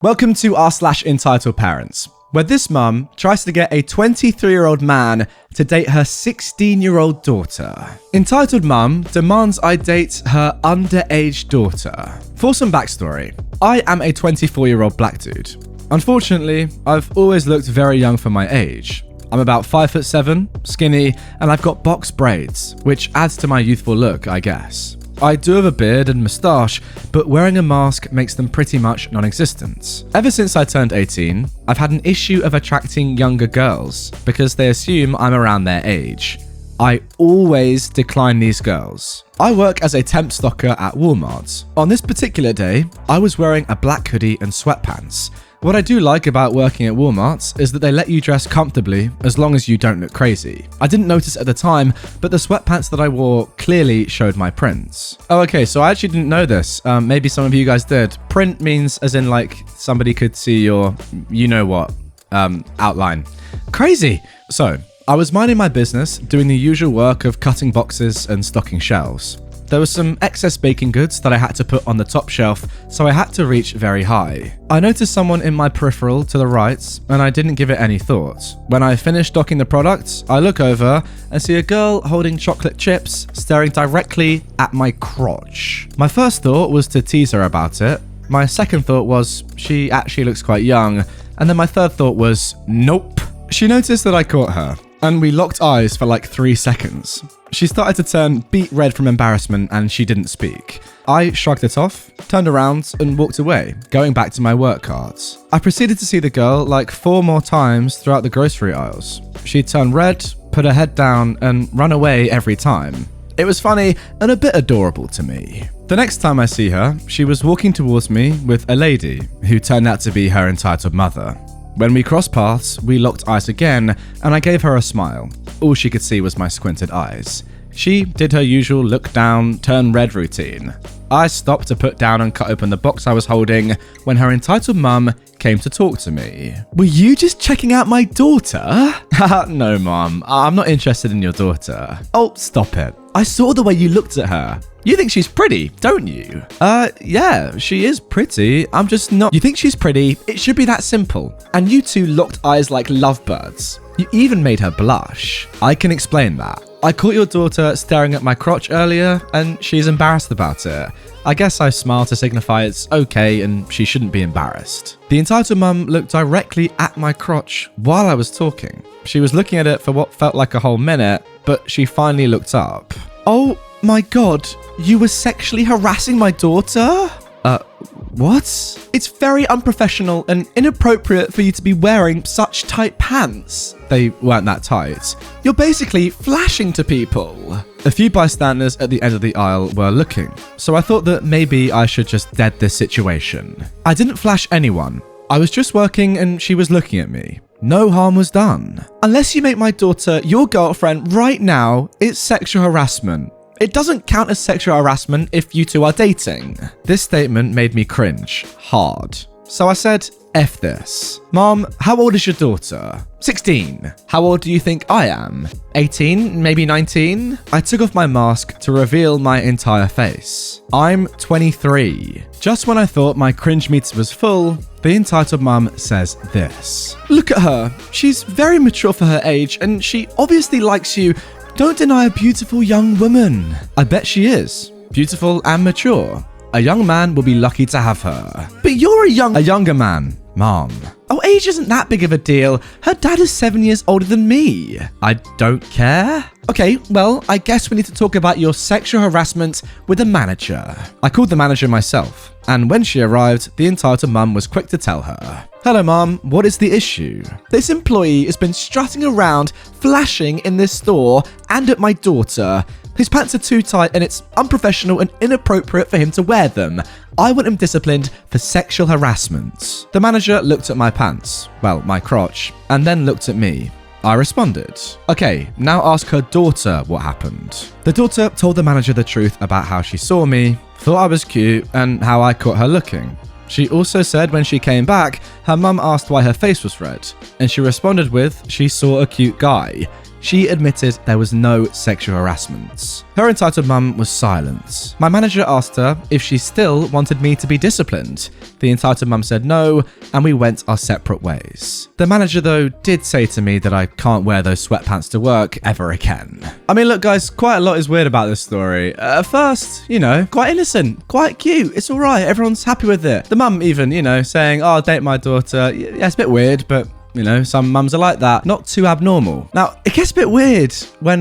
Welcome to r/EntitledParents, where this mum tries to get a 23-year-old man to date her 16-year-old daughter. Entitled mum demands I date her underage daughter. For some backstory, I am a 24-year-old black dude. Unfortunately, I've always looked very young for my age. I'm about 5'7", skinny, and I've got box braids, which adds to my youthful look, I guess. I do have a beard and moustache, but wearing a mask makes them pretty much non-existent. Ever since I turned 18, I've had an issue of attracting younger girls because they assume I'm around their age. I always decline these girls. I work as a temp stocker at Walmart. On this particular day, I was wearing a black hoodie and sweatpants. What I do like about working at Walmart is that they let you dress comfortably as long as you don't look crazy. I didn't notice at the time, but the sweatpants that I wore clearly showed my prints. Oh, okay, so I actually didn't know this. Maybe some of you guys did. Print means as in like somebody could see your, you know what, outline. Crazy. So, I was minding my business, doing the usual work of cutting boxes and stocking shelves. There was some excess baking goods that I had to put on the top shelf, so I had to reach very high. I noticed someone in my peripheral to the right, and I didn't give it any thought. When I finished stocking the products, I look over and see a girl holding chocolate chips, staring directly at my crotch. My first thought was to tease her about it. My second thought was, she actually looks quite young. And then my third thought was, nope. She noticed that I caught her, and we locked eyes for like 3 seconds. She started to turn beet red from embarrassment and she didn't speak. I shrugged it off, turned around and walked away, going back to my work cards. I proceeded to see the girl like 4 more times throughout the grocery aisles. She'd turn red, put her head down and run away every time. It was funny and a bit adorable to me. The next time I see her, she was walking towards me with a lady who turned out to be her entitled mother. When we crossed paths, we locked eyes again, and I gave her a smile. All she could see was my squinted eyes. She did her usual look down, turn red routine. I stopped to put down and cut open the box I was holding when her entitled mum came to talk to me. Were you just checking out my daughter? No, mum, I'm not interested in your daughter. Oh, stop it. I saw the way you looked at her. You think she's pretty, don't you? Yeah, she is pretty. I'm just not. You think she's pretty? It should be that simple. And you two locked eyes like lovebirds. You even made her blush. I can explain that. I caught your daughter staring at my crotch earlier, and she's embarrassed about it. I guess I smiled to signify it's okay and she shouldn't be embarrassed. The entitled mum looked directly at my crotch while I was talking. She was looking at it for what felt like a whole minute, but she finally looked up. Oh my god, you were sexually harassing my daughter? What? It's very unprofessional and inappropriate for you to be wearing such tight pants. They weren't that tight. You're basically flashing to people. A few bystanders at the end of the aisle were looking, so I thought that maybe I should just dead this situation. I didn't flash anyone. I was just working and she was looking at me. No harm was done. Unless you make my daughter your girlfriend right now, it's sexual harassment. It doesn't count as sexual harassment if you two are dating. This statement made me cringe hard. So I said, F this. Mom, how old is your daughter? 16. How old do you think I am? 18, maybe 19? I took off my mask to reveal my entire face. I'm 23. Just when I thought my cringe meter was full, the entitled mum says this. Look at her. She's very mature for her age and she obviously likes you. Don't deny a beautiful young woman. I bet she is. Beautiful and mature. A young man will be lucky to have her. But you're a younger man, Mom. Oh, age isn't that big of a deal. Her dad is 7 years older than me. I don't care. Okay, well, I guess we need to talk about your sexual harassment with the manager. I called the manager myself, and when she arrived, the entitled mum was quick to tell her. Hello, Mom, what is the issue? This employee has been strutting around, flashing in this store and at my daughter. His pants are too tight and it's unprofessional and inappropriate for him to wear them. I want him disciplined for sexual harassment. The manager looked at my pants, well, my crotch, and then looked at me. I responded. Okay, now ask her daughter what happened. The daughter told the manager the truth about how she saw me, thought I was cute, and how I caught her looking. She also said when she came back, her mum asked why her face was red, and she responded with, she saw a cute guy. She admitted there was no sexual harassment. Her entitled mum was silent. My manager asked her if she still wanted me to be disciplined. The entitled mum said no, and we went our separate ways. The manager, though, did say to me that I can't wear those sweatpants to work ever again. I mean, look, guys, quite a lot is weird about this story. At first, quite innocent, quite cute. It's all right. Everyone's happy with it. The mum even, saying, "Oh, I'll date my daughter." Yeah, it's a bit weird, but some mums are like that. Not too abnormal. Now, it gets a bit weird when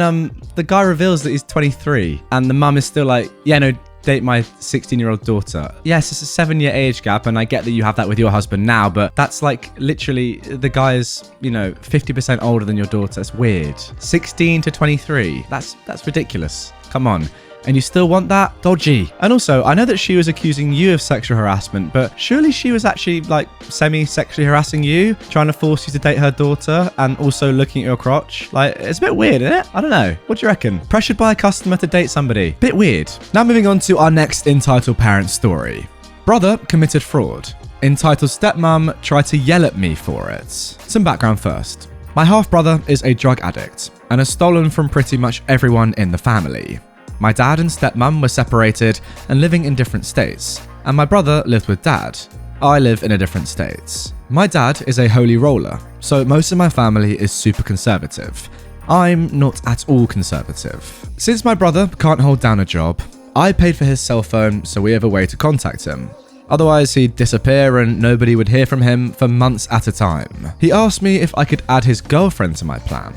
the guy reveals that he's 23 and the mum is still like, "Yeah, no, date my 16-year-old daughter." Yes, it's a 7-year age gap, and I get that you have that with your husband now, but that's like literally the guy is, 50% older than your daughter. That's weird. 16 to 23. That's ridiculous. Come on. And you still want that? Dodgy. And also, I know that she was accusing you of sexual harassment, but surely she was actually like semi-sexually harassing you, trying to force you to date her daughter and also looking at your crotch. Like, it's a bit weird, isn't it? I don't know. What do you reckon? Pressured by a customer to date somebody. Bit weird. Now moving on to our next entitled parent story. Brother committed fraud. Entitled stepmom tried to yell at me for it. Some background first. My half-brother is a drug addict and has stolen from pretty much everyone in the family. My dad and stepmom were separated and living in different states, and my brother lived with dad. I live in a different state. My dad is a holy roller, so most of my family is super conservative. I'm not at all conservative. Since my brother can't hold down a job, I paid for his cell phone so we have a way to contact him. Otherwise, he'd disappear and nobody would hear from him for months at a time. He asked me if I could add his girlfriend to my plan.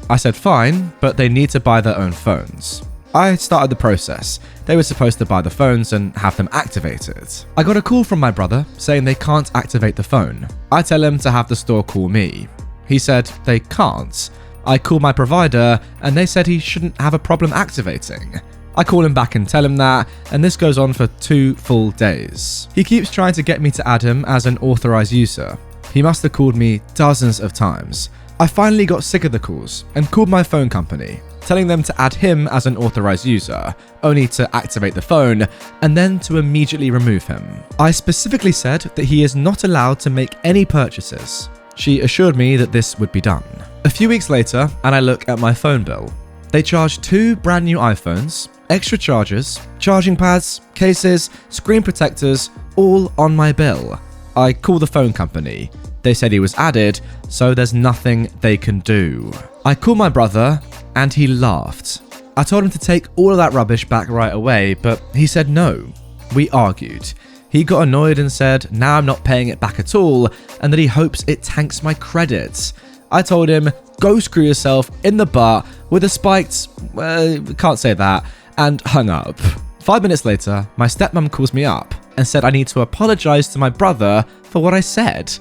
I said fine, but they need to buy their own phones. I started the process. They were supposed to buy the phones and have them activated. I got a call from my brother saying they can't activate the phone. I tell him to have the store call me. He said they can't. I call my provider and they said he shouldn't have a problem activating. I call him back and tell him that, and this goes on for 2 full days. He keeps trying to get me to add him as an authorized user. He must have called me dozens of times. I finally got sick of the calls and called my phone company, telling them to add him as an authorized user, only to activate the phone, and then to immediately remove him. I specifically said that he is not allowed to make any purchases. She assured me that this would be done. A few weeks later, and I look at my phone bill. They charged 2 brand new iPhones, extra chargers, charging pads, cases, screen protectors, all on my bill. I call the phone company. They said he was added, so there's nothing they can do. I called my brother, and he laughed. I told him to take all of that rubbish back right away, but he said no. We argued. He got annoyed and said now I'm not paying it back at all, and that he hopes it tanks my credit. I told him, go screw yourself in the butt with a spiked, can't say that, and hung up. 5 minutes later, my stepmom calls me up and said I need to apologize to my brother for what I said.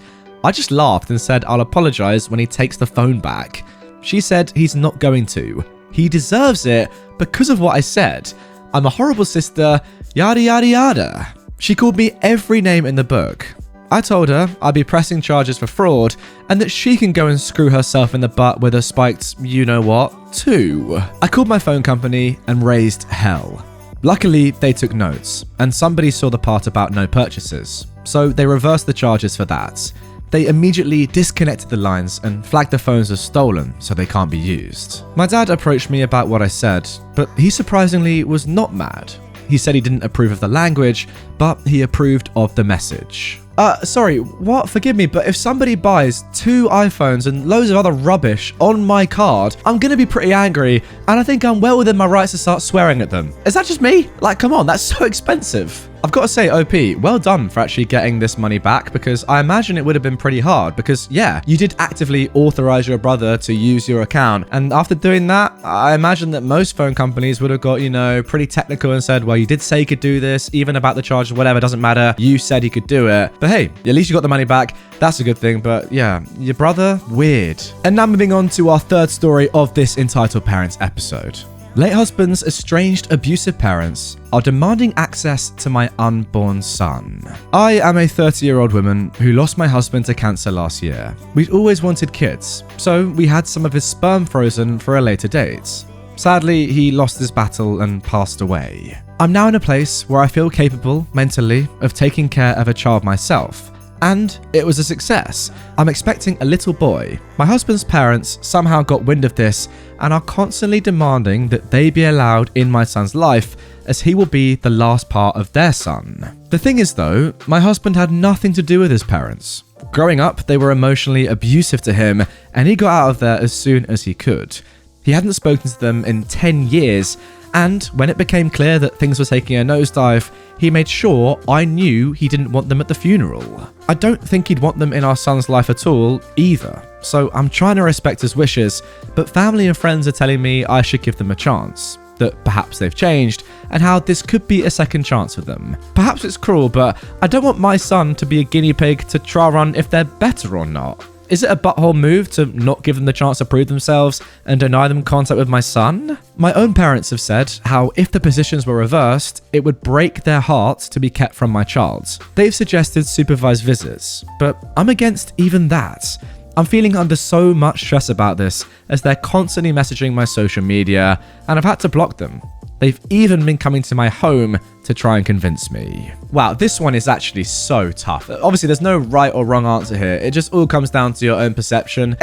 I just laughed and said I'll apologize when he takes the phone back. She said he's not going to. He deserves it because of what I said. I'm a horrible sister, yada yada yada. She called me every name in the book. I told her I'd be pressing charges for fraud and that she can go and screw herself in the butt with a spiked you-know-what too. I called my phone company and raised hell. Luckily, they took notes, and somebody saw the part about no purchases, so they reversed the charges for that. They immediately disconnected the lines and flagged the phones as stolen so they can't be used. My dad approached me about what I said, but he surprisingly was not mad. He said he didn't approve of the language, but he approved of the message. Sorry, what? Forgive me, but if somebody buys 2 iPhones and loads of other rubbish on my card, I'm gonna be pretty angry, and I think I'm well within my rights to start swearing at them. Is that just me? Like, come on, that's so expensive. I've got to say, OP, well done for actually getting this money back, because I imagine it would have been pretty hard because, yeah, you did actively authorize your brother to use your account. And after doing that, I imagine that most phone companies would have got, pretty technical and said, well, you did say you could do this, even about the charge, whatever, doesn't matter. You said he could do it. But hey, at least you got the money back. That's a good thing. But yeah, your brother, weird. And now moving on to our third story of this Entitled Parents episode. Late husband's estranged abusive parents are demanding access to my unborn son. I am a 30-year-old woman who lost my husband to cancer last year. We'd always wanted kids, so we had some of his sperm frozen for a later date. Sadly, he lost his battle and passed away. I'm now in a place where I feel capable, mentally, of taking care of a child myself, And it was a success. I'm expecting a little boy. My husband's parents somehow got wind of this and are constantly demanding that they be allowed in my son's life, as he will be the last part of their son. The thing is though, my husband had nothing to do with his parents. Growing up, they were emotionally abusive to him, and he got out of there as soon as he could. He hadn't spoken to them in 10 years, and when it became clear that things were taking a nosedive, he made sure I knew he didn't want them at the funeral. I don't think he'd want them in our son's life at all, either. So I'm trying to respect his wishes, but family and friends are telling me I should give them a chance. That perhaps they've changed, and how this could be a second chance for them. Perhaps it's cruel, but I don't want my son to be a guinea pig to trial run if they're better or not. Is it a butthole move to not give them the chance to prove themselves and deny them contact with my son? My own parents have said how if the positions were reversed, it would break their hearts to be kept from my child. They've suggested supervised visits, but I'm against even that. I'm feeling under so much stress about this as they're constantly messaging my social media, and I've had to block them. They've even been coming to my home to try and convince me. Wow, this one is actually so tough. Obviously, there's no right or wrong answer here. It just all comes down to your own perception.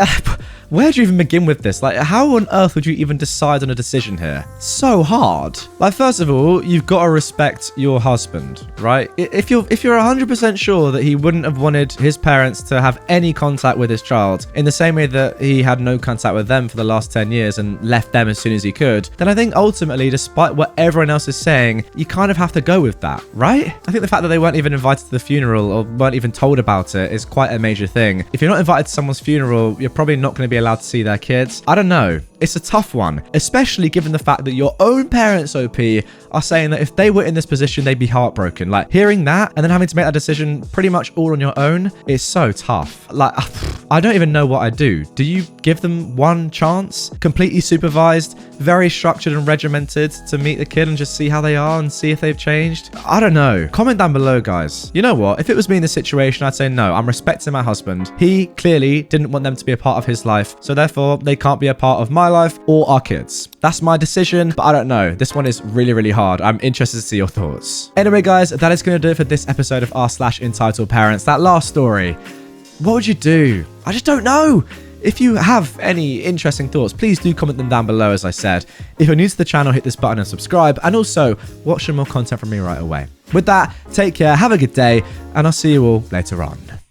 Where do you even begin with this? Like, how on earth would you even decide on a decision here? So hard. Like, first of all, you've got to respect your husband, right? If you're 100% sure that he wouldn't have wanted his parents to have any contact with his child, in the same way that he had no contact with them for the last 10 years and left them as soon as he could, then I think ultimately, despite what everyone else is saying, you kind of have to go with that, right? I think the fact that they weren't even invited to the funeral or weren't even told about it is quite a major thing. If you're not invited to someone's funeral, you're probably not going to be allowed to see their kids. I don't know. It's a tough one, especially given the fact that your own parents, OP, are saying that if they were in this position, they'd be heartbroken. Like, hearing that and then having to make that decision pretty much all on your own is so tough. Like, I don't even know what I'd do. Do you give them one chance? Completely supervised, very structured and regimented to meet the kid and just see how they are and see if they've changed? I don't know. Comment down below, guys. You know what? If it was me in this situation, I'd say no. I'm respecting my husband. He clearly didn't want them to be a part of his life, so therefore they can't be a part of my life or our kids. That's my decision, but I don't know. This one is really, really hard. I'm interested to see your thoughts. Anyway, guys, that is going to do it for this episode of r/EntitledParents. That last story. What would you do? I just don't know. If you have any interesting thoughts, please do comment them down below, as I said. If you're new to the channel, hit this button and subscribe, and also watch some more content from me right away. With that, take care, have a good day, and I'll see you all later on.